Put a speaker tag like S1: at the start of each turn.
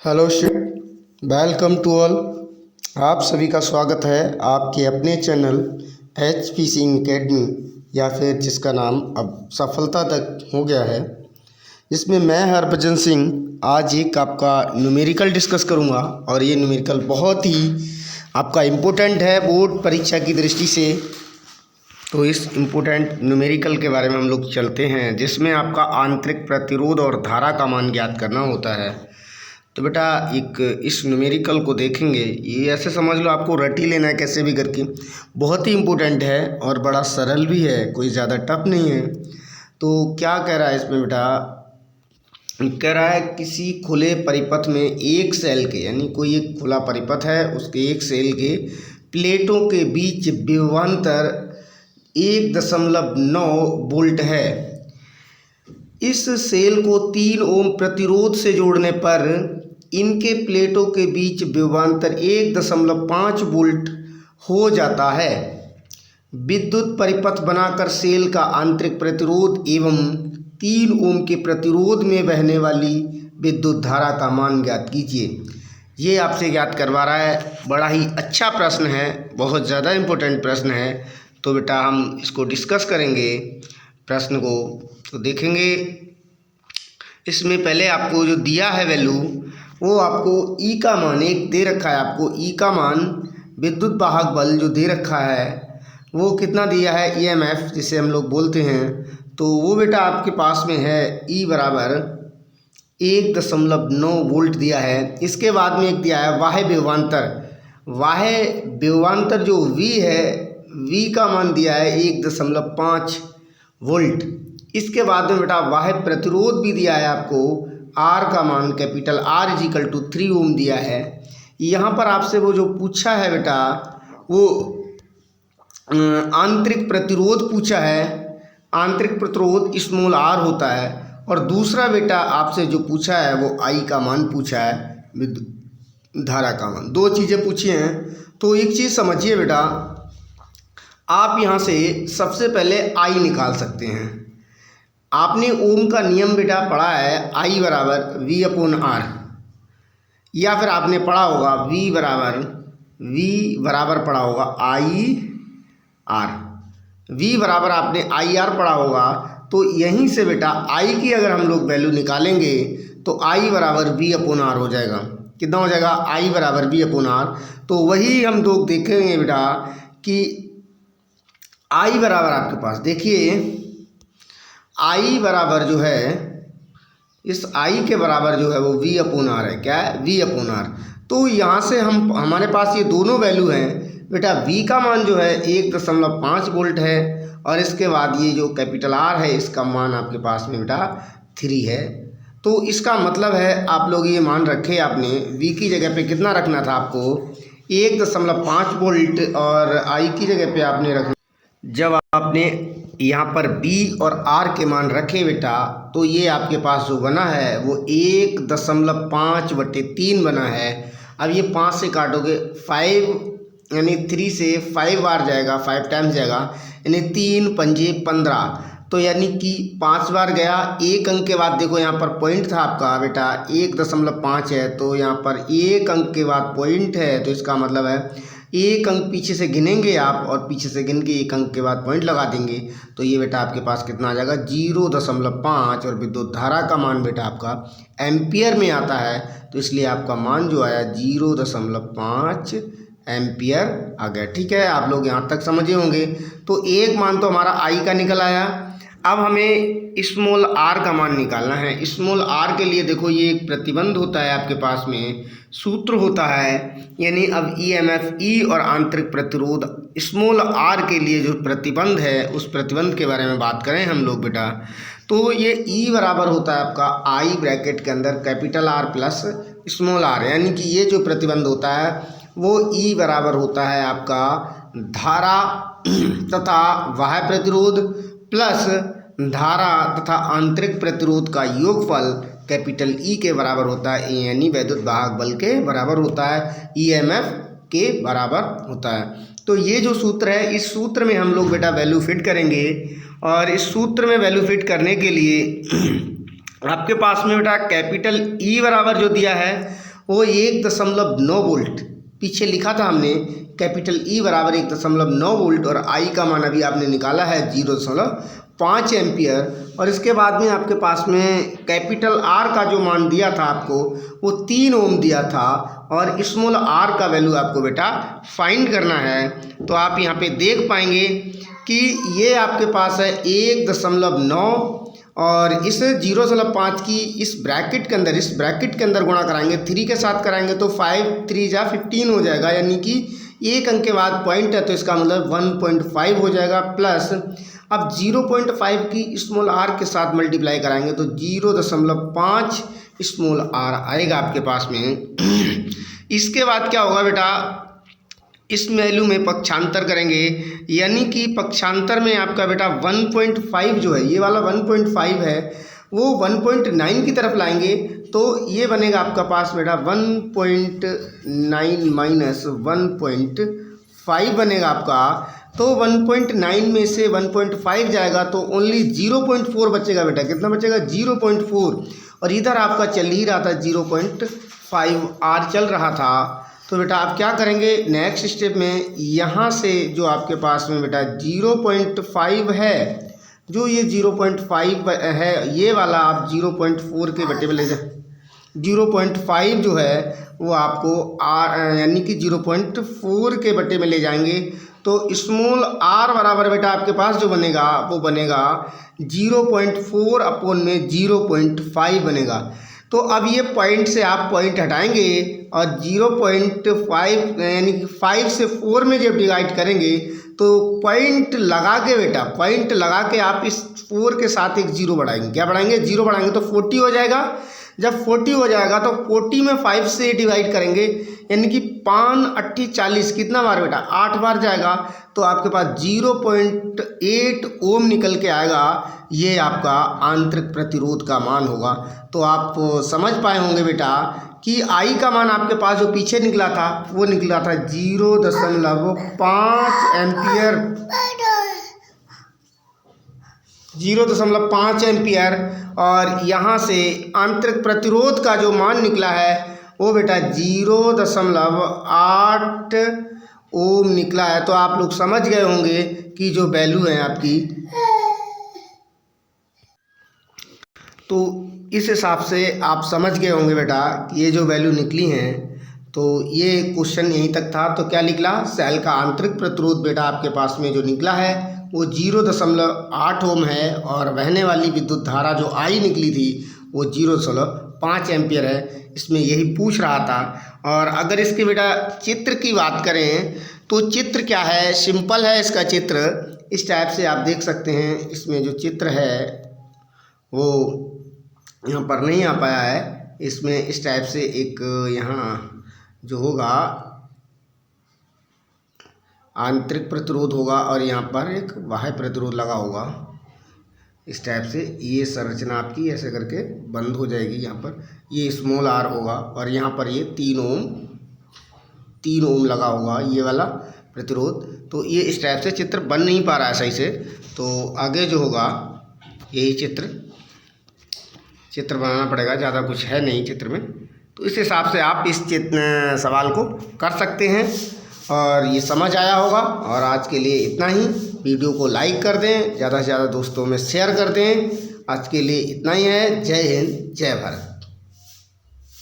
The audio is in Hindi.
S1: Hello student, welcome to all. आप सभी का स्वागत है आपके अपने channel H P Singh academy, या फिर जिसका नाम अब सफलता तक हो गया है। इसमें मैं हरभजन सिंह आज एक आपका न्यूमेरिकल डिस्कस करूंगा, और ये न्यूमेरिकल बहुत ही आपका इम्पोर्टेंट है बोर्ड परीक्षा की दृष्टि से। तो इस इम्पोर्टेंट न्यूमेरिकल के बारे में हम लोग चलते हैं, जिसमें आपका आंतरिक प्रतिरोध और धारा का मान ज्ञात करना होता है। तो बेटा एक इस न्यूमेरिकल को देखेंगे, ये ऐसे समझ लो आपको रट ही लेना है कैसे भी करके। बहुत ही इम्पोर्टेंट है और बड़ा सरल भी है, कोई ज़्यादा टफ नहीं है। तो क्या कह रहा है इसमें बेटा, कह रहा है किसी खुले परिपथ में एक सेल के, यानी कोई एक खुला परिपथ है, उसके एक सेल के प्लेटों के बीच विभवांतर 1.9 वोल्ट है। इस सेल को 3 ओम प्रतिरोध से जोड़ने पर इनके प्लेटों के बीच विभवांतर 1.5 वोल्ट हो जाता है। विद्युत परिपथ बनाकर सेल का आंतरिक प्रतिरोध एवं 3 ओम के प्रतिरोध में बहने वाली विद्युत धारा का मान ज्ञात कीजिए। ये आपसे ज्ञात करवा रहा है। बड़ा ही अच्छा प्रश्न है, बहुत ज़्यादा इम्पोर्टेंट प्रश्न है। तो बेटा हम इसको डिस्कस करेंगे प्रश्न को। तो देखेंगे इसमें पहले आपको जो दिया है वैल्यू, वो आपको ई का मान एक दे रखा है। आपको ई का मान विद्युत वाहक बल जो दे रखा है वो कितना दिया है, ईएमएफ जिसे हम लोग बोलते हैं। तो वो बेटा आपके पास में है ई बराबर 1.9 वोल्ट दिया है। इसके बाद में एक दिया है बाह्य विभवांतर। बाह्य विभवांतर जो वी है, वी का मान दिया है 1.5 वोल्ट। इसके बाद में बेटा बाह्य प्रतिरोध भी दिया है आपको, आर का मान कैपिटल आर इजिकल टू 3 ओम दिया है। यहाँ पर आपसे वो जो पूछा है बेटा, वो आंतरिक प्रतिरोध पूछा है। आंतरिक प्रतिरोध स्मॉल आर होता है। और दूसरा बेटा आपसे जो पूछा है वो आई का मान पूछा है, विद्युत धारा का मान। दो चीज़ें पूछी हैं। तो एक चीज़ समझिए बेटा, आप यहाँ से सबसे पहले आई निकाल सकते हैं। आपने ओम का नियम बेटा पढ़ा है, आई बराबर वी अपॉन आर, या फिर आपने पढ़ा होगा वी बराबर पढ़ा होगा आई आर। वी बराबर आपने आई आर पढ़ा होगा। तो यहीं से बेटा आई की अगर हम लोग वैल्यू निकालेंगे तो आई बराबर वी अपॉन आर हो जाएगा। कितना हो जाएगा, आई बराबर वी अपॉन आर। तो वही हम लोग देखेंगे बेटा कि आई बराबर आपके पास देखिए, आई बराबर जो है, इस आई के बराबर जो है वो वी अपॉन आर है। क्या है, वी अपॉन आर। तो यहाँ से हमारे पास ये दोनों वैल्यू हैं बेटा। वी का मान जो है 1.5 वोल्ट है, और इसके बाद ये जो कैपिटल आर है इसका मान आपके पास में बेटा 3 है। तो इसका मतलब है आप लोग ये मान रखे, आपने वी की जगह पे कितना रखना था आपको, 1.5 वोल्ट, और आई की जगह पे आपने रखना, जब आपने यहाँ पर बी और आर के मान रखे बेटा, तो ये आपके पास जो बना है वो 1.5/3 बना है। अब ये 5 से काटोगे 5, यानी 3 से 5 बार जाएगा, 5 टाइम्स जाएगा, यानी 3 पंजे 15। तो यानी कि 5 बार गया। एक अंक के बाद देखो यहाँ पर पॉइंट था आपका बेटा 1.5 है, तो यहाँ पर एक अंक के बाद पॉइंट है। तो इसका मतलब है एक अंक पीछे से गिनेंगे आप, और पीछे से गिन के एक अंक के बाद पॉइंट लगा देंगे। तो ये बेटा आपके पास कितना आ जाएगा, 0.5। और विद्युत धारा का मान बेटा आपका एम्पियर में आता है, तो इसलिए आपका मान जो आया 0.5 एम्पियर आ गया। ठीक है, आप लोग यहाँ तक समझे होंगे। तो एक मान तो हमारा आई का निकल आया। अब हमें स्मॉल आर का मान निकालना है। स्मॉल आर के लिए देखो, ये एक प्रतिबंध होता है आपके पास में, सूत्र होता है। यानी अब ईएमएफ ई और आंतरिक प्रतिरोध स्मॉल आर के लिए जो प्रतिबंध है, उस प्रतिबंध के बारे में बात करें हम लोग बेटा, तो ये ई बराबर होता है आपका आई ब्रैकेट के अंदर capital R plus small R. यानी कि ये जो प्रतिबंध होता है वो ई बराबर होता है आपका धारा तथा बाह्य प्रतिरोध प्लस धारा तथा आंतरिक प्रतिरोध का योगफल कैपिटल ई के बराबर होता है, यानी विद्युत वाहक बल के बराबर होता है, ईएमएफ के बराबर होता है। तो ये जो सूत्र है, इस सूत्र में हम लोग बेटा वैल्यू फिट करेंगे। और इस सूत्र में वैल्यू फिट करने के लिए आपके पास में बेटा कैपिटल ई बराबर जो दिया है वो 1.9 वोल्ट पीछे लिखा था हमने, कैपिटल ई बराबर 1.9 वोल्ट और आई का मान अभी आपने निकाला है 0.5 एम्पियर। और इसके बाद में आपके पास में कैपिटल आर का जो मान दिया था आपको वो 3 ओम दिया था और स्मॉल आर का वैल्यू आपको बेटा फाइंड करना है। तो आप यहाँ पे देख पाएंगे कि ये आपके पास है 1.9 और इस 0.5 की इस ब्रैकेट के अंदर गुणा कराएंगे, 3 के साथ कराएंगे तो 5 3 जा 15 हो जाएगा, यानी कि एक अंक के बाद पॉइंट है तो इसका मतलब 1.5 हो जाएगा। प्लस अब 0.5 की स्मॉल आर के साथ मल्टीप्लाई कराएंगे तो 0.5 स्मॉल आर आएगा आपके पास में। इसके बाद क्या होगा बेटा, इस वैल्यू में पक्षांतर करेंगे, यानी कि पक्षांतर में आपका बेटा 1.5 जो है, ये वाला 1.5 है वो 1.9 की तरफ लाएंगे तो ये बनेगा आपका पास बेटा 1.9 माइनस 1.5 बनेगा आपका। तो 1.9 में से 1.5 जाएगा तो ओनली 0.4 बचेगा बेटा। कितना बचेगा? 0.4। और इधर आपका चल ही रहा था 0.5 आर चल रहा था। तो बेटा आप क्या करेंगे, नेक्स्ट स्टेप में यहाँ से जो आपके पास में बेटा 0.5 है, जो ये 0.5 है ये वाला आप 0.4 के बटे में ले जाए। 0.5 जो है वो आपको आर यानी कि 0.4 के बटे में ले जाएंगे तो स्मॉल आर बराबर बेटा आपके पास जो बनेगा वो बनेगा 0.4 अपॉन में 0.5 बनेगा। तो अब ये पॉइंट से आप पॉइंट हटाएंगे और 0.5 यानी कि 5 से 4 में जब डिवाइड करेंगे तो पॉइंट लगा के बेटा, पॉइंट लगा के आप इस 4 के साथ एक 0 बढ़ाएंगे। क्या बढ़ाएंगे? 0 बढ़ाएंगे तो 40 हो जाएगा। जब 40 हो जाएगा तो 40 में 5 से डिवाइड करेंगे, यानी कि 5 8 40 कितना बार बेटा? 8 बार जाएगा। तो आपके पास 0.8 ओम निकल के आएगा। ये आपका आंतरिक प्रतिरोध का मान होगा। तो आप समझ पाए होंगे बेटा कि आई का मान आपके पास जो पीछे निकला था वो निकला था 0.5 एम्पियर, 0.5 एम्पियर। और यहाँ से आंतरिक प्रतिरोध का जो मान निकला है वो बेटा 0.8 ओम निकला है। तो आप लोग समझ गए होंगे कि जो वैल्यू है आपकी, तो इस हिसाब से आप समझ गए होंगे बेटा कि ये जो वैल्यू निकली हैं। तो ये क्वेश्चन यहीं तक था। तो क्या निकला? सेल का आंतरिक प्रतिरोध बेटा आपके पास में जो निकला है वो 0.8 ओम है और बहने वाली विद्युत धारा जो आई निकली थी वो 0.5 एम्पियर है। इसमें यही पूछ रहा था। और अगर इसके बेटा चित्र की बात करें तो चित्र क्या है, सिंपल है इसका चित्र। इस टाइप से आप देख सकते हैं। इसमें जो चित्र है वो यहाँ पर नहीं आ पाया है। इसमें इस टाइप से एक यहाँ जो होगा आंतरिक प्रतिरोध होगा और यहाँ पर एक बाह्य प्रतिरोध लगा होगा। इस टाइप से ये संरचना आपकी ऐसे करके बंद हो जाएगी। यहाँ पर ये स्मॉल आर होगा और यहाँ पर ये 3 ओम लगा होगा ये वाला प्रतिरोध। तो ये इस टाइप से चित्र बन नहीं पा रहा है सही से। तो आगे जो होगा यही चित्र बनाना पड़ेगा, ज़्यादा कुछ है नहीं चित्र में। तो इस हिसाब से आप इस सवाल को कर सकते हैं और ये समझ आया होगा। और आज के लिए इतना ही। वीडियो को लाइक कर दें, ज़्यादा से ज़्यादा दोस्तों में शेयर कर दें। आज के लिए इतना ही है। जय हिंद, जय भारत।